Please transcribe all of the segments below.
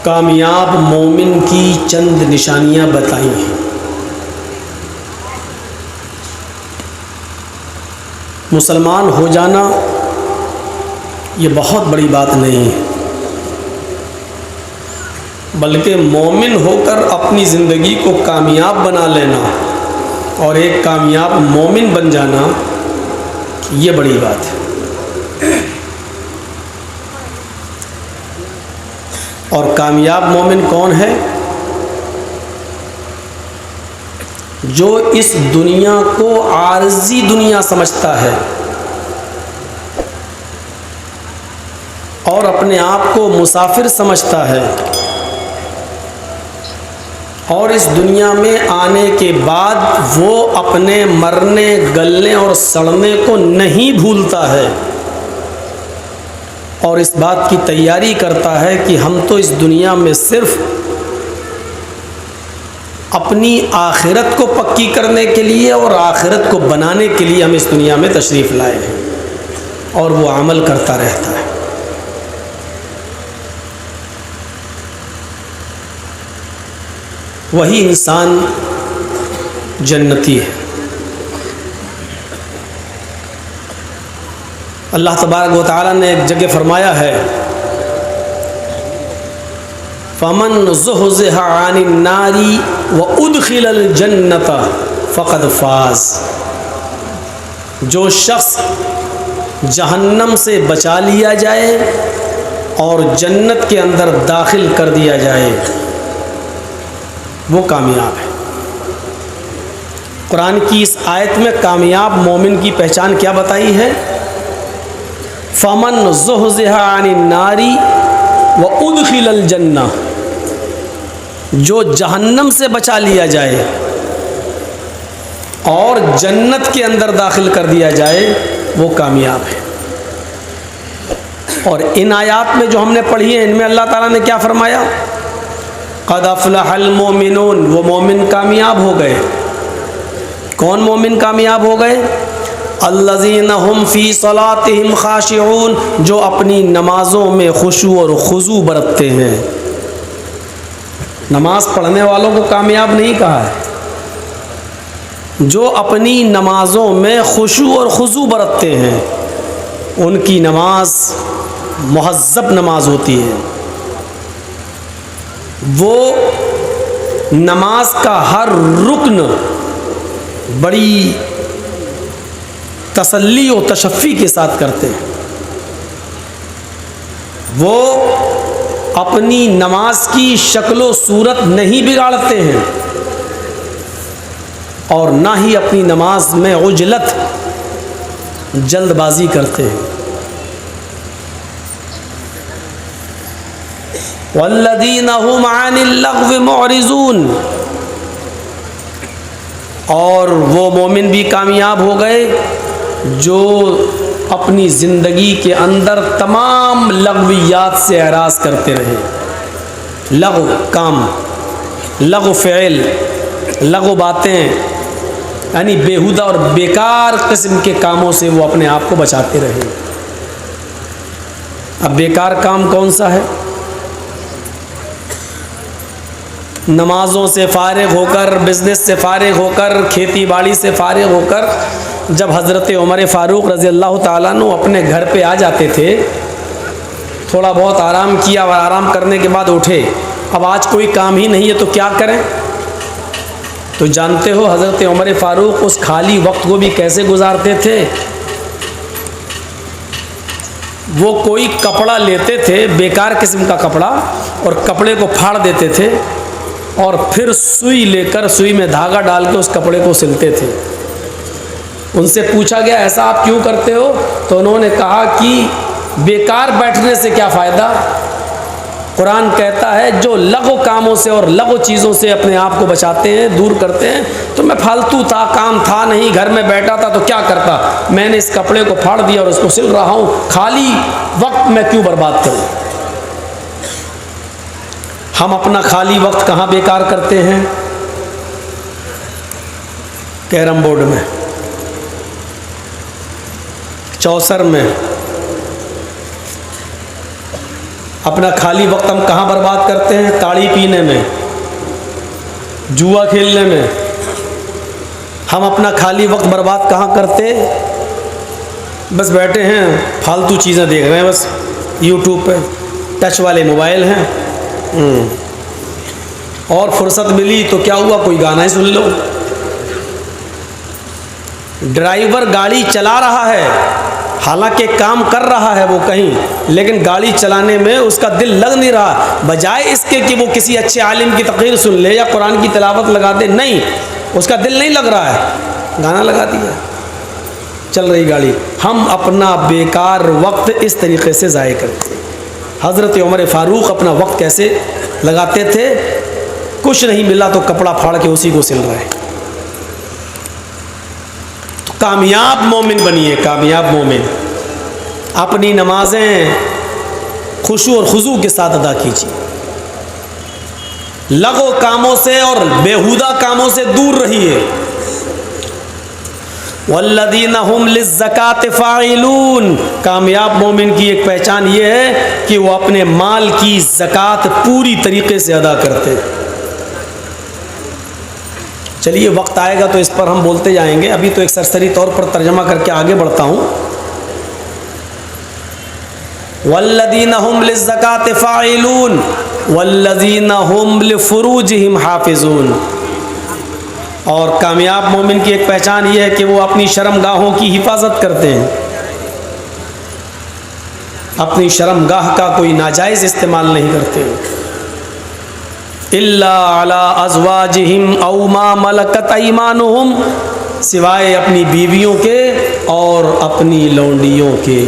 کامیاب مومن کی چند نشانیاں بتائی ہیں۔ مسلمان ہو جانا یہ بہت بڑی بات نہیں ہے، بلکہ مومن ہو کر اپنی زندگی کو کامیاب بنا لینا اور ایک کامیاب مومن بن جانا یہ بڑی بات ہے۔ اور کامیاب مومن کون ہے؟ جو اس دنیا کو عارضی دنیا سمجھتا ہے اور اپنے آپ کو مسافر سمجھتا ہے، اور اس دنیا میں آنے کے بعد وہ اپنے مرنے گلنے اور سڑنے کو نہیں بھولتا ہے، اور اس بات کی تیاری کرتا ہے کہ ہم تو اس دنیا میں صرف اپنی آخرت کو پکی کرنے کے لیے اور آخرت کو بنانے کے لیے ہم اس دنیا میں تشریف لائے ہیں، اور وہ عمل کرتا رہتا ہے۔ وہی انسان جنتی ہے۔ اللہ تبارک و تعالیٰ نے ایک جگہ فرمایا ہے، فَمَنْ زُحْزِحَ عَنِ النَّارِ وَأُدْخِلَ الْجَنَّةَ فَقَدْ فَازَ۔ جو شخص جہنم سے بچا لیا جائے اور جنت کے اندر داخل کر دیا جائے وہ کامیاب ہے۔ قرآن کی اس آیت میں کامیاب مومن کی پہچان کیا بتائی ہے؟ فَمَنْ زُحْزِحَ عَنِ النَّارِ وَأُدْخِلَ الْجَنَّةَ، جو جہنم سے بچا لیا جائے اور جنت کے اندر داخل کر دیا جائے وہ کامیاب ہے۔ اور ان آیات میں جو ہم نے پڑھی ہیں ان میں اللہ تعالیٰ نے کیا فرمایا؟ قد افلح المؤمنون، وہ مومن کامیاب ہو گئے۔ کون مومن کامیاب ہو گئے؟ الذین هم فی صلاتہم خاشعون، جو اپنی نمازوں میں خشوع اور خضوع برتتے ہیں۔ نماز پڑھنے والوں کو کامیاب نہیں کہا ہے، جو اپنی نمازوں میں خشوع اور خضوع برتتے ہیں ان کی نماز مہذب نماز ہوتی ہے۔ وہ نماز کا ہر رکن بڑی تسلی و تشفی کے ساتھ کرتے ہیں۔ وہ اپنی نماز کی شکل و صورت نہیں بگاڑتے ہیں اور نہ ہی اپنی نماز میں عجلت جلد بازی کرتے ہیں۔ والذین هم عن اللغو معرضون، اور وہ مومن بھی کامیاب ہو گئے جو اپنی زندگی کے اندر تمام لغویات سے اعراض کرتے رہے۔ لغو کام، لغو فعل، لغو باتیں، یعنی بیہودہ اور بیکار قسم کے کاموں سے وہ اپنے آپ کو بچاتے رہے۔ اب بیکار کام کون سا ہے؟ نمازوں سے فارغ ہو کر، بزنس سے فارغ ہو کر، کھیتی باڑی سے فارغ ہو کر جب حضرت عمر فاروق رضی اللہ تعالیٰ عنہ اپنے گھر پہ آ جاتے تھے، تھوڑا بہت آرام کیا اور آرام کرنے کے بعد اٹھے، اب آج کوئی کام ہی نہیں ہے تو کیا کریں؟ تو جانتے ہو حضرت عمر فاروق اس خالی وقت کو بھی کیسے گزارتے تھے؟ وہ کوئی کپڑا لیتے تھے، بیکار قسم کا کپڑا، اور کپڑے کو پھاڑ دیتے تھے اور پھر سوئی لے کر سوئی میں دھاگا ڈال کے اس کپڑے کو سلتے تھے۔ ان سے پوچھا گیا ایسا آپ کیوں کرتے ہو؟ تو انہوں نے کہا کہ بیکار بیٹھنے سے کیا فائدہ؟ قرآن کہتا ہے جو لغو کاموں سے اور لغو چیزوں سے اپنے آپ کو بچاتے ہیں، دور کرتے ہیں۔ تو میں پھالتو تھا، کام تھا نہیں، گھر میں بیٹھا تھا تو کیا کرتا؟ میں نے اس کپڑے کو پھاڑ دیا اور اس کو سل رہا ہوں، خالی وقت میں کیوں برباد کروں؟ ہم اپنا خالی وقت کہاں بیکار کرتے ہیں؟ کیرم بورڈ میں، چوسر میں، اپنا خالی وقت ہم کہاں برباد کرتے ہیں؟ تاڑی پینے میں، جوا کھیلنے میں۔ ہم اپنا خالی وقت برباد کہاں کرتے؟ بس بیٹھے ہیں فالتو چیزیں دیکھ رہے ہیں، بس یوٹیوب پہ ٹچ والے موبائل ہیں، اور فرصت ملی تو کیا ہوا، کوئی گانا ہی سن لو۔ ڈرائیور گاڑی چلا رہا ہے، حالانکہ کام کر رہا ہے وہ کہیں، لیکن گاڑی چلانے میں اس کا دل لگ نہیں رہا، بجائے اس کے کہ وہ کسی اچھے عالم کی تقریر سن لے یا قرآن کی تلاوت لگا دے، نہیں، اس کا دل نہیں لگ رہا ہے، گانا لگا دیا، چل رہی گاڑی۔ ہم اپنا بیکار وقت اس طریقے سے ضائع کرتے ہیں۔ حضرت عمر فاروق اپنا وقت کیسے لگاتے تھے؟ کچھ نہیں ملا تو کپڑا پھاڑ کے اسی کو سل رہے۔ کامیاب مومن بنیے، کامیاب مومن۔ اپنی نمازیں خشوع اور خضوع کے ساتھ ادا کیجیے، لغو کاموں سے اور بیہودہ کاموں سے دور رہیے۔ والذین هم للزکاۃ فاعلون، کامیاب مومن کی ایک پہچان یہ ہے کہ وہ اپنے مال کی زکوٰۃ پوری طریقے سے ادا کرتے ہیں۔ چلیے وقت آئے گا تو اس پر ہم بولتے جائیں گے، ابھی تو ایک سرسری طور پر ترجمہ کر کے آگے بڑھتا ہوں۔ والذین هم للزکاۃ فاعلون والذین هم لفروجہم حافظون، اور کامیاب مومن کی ایک پہچان یہ ہے کہ وہ اپنی شرم گاہوں کی حفاظت کرتے ہیں، اپنی شرم گاہ کا کوئی ناجائز استعمال نہیں کرتے۔ الا علی ازواجہم او ما ملکت ایمانہم، سوائے اپنی بیویوں کے اور اپنی لونڈیوں کے۔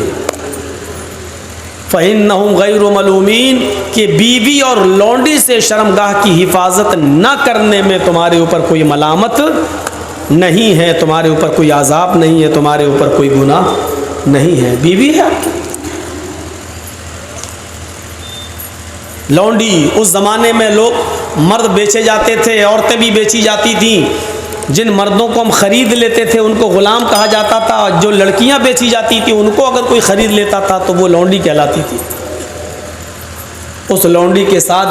فإنہم غیر ملومین، کہ بیوی اور لونڈی سے شرمگاہ کی حفاظت نہ کرنے میں تمہارے اوپر کوئی ملامت نہیں ہے، تمہارے اوپر کوئی عذاب نہیں ہے، تمہارے اوپر کوئی گناہ نہیں ہے۔ بیوی ہے آپ کی، لونڈی اس زمانے میں لوگ مرد بیچے جاتے تھے، عورتیں بھی بیچی جاتی تھیں، جن مردوں کو ہم خرید لیتے تھے ان کو غلام کہا جاتا تھا، جو لڑکیاں بیچی جاتی تھیں ان کو اگر کوئی خرید لیتا تھا تو وہ لونڈی کہلاتی تھی۔ اس لونڈی کے ساتھ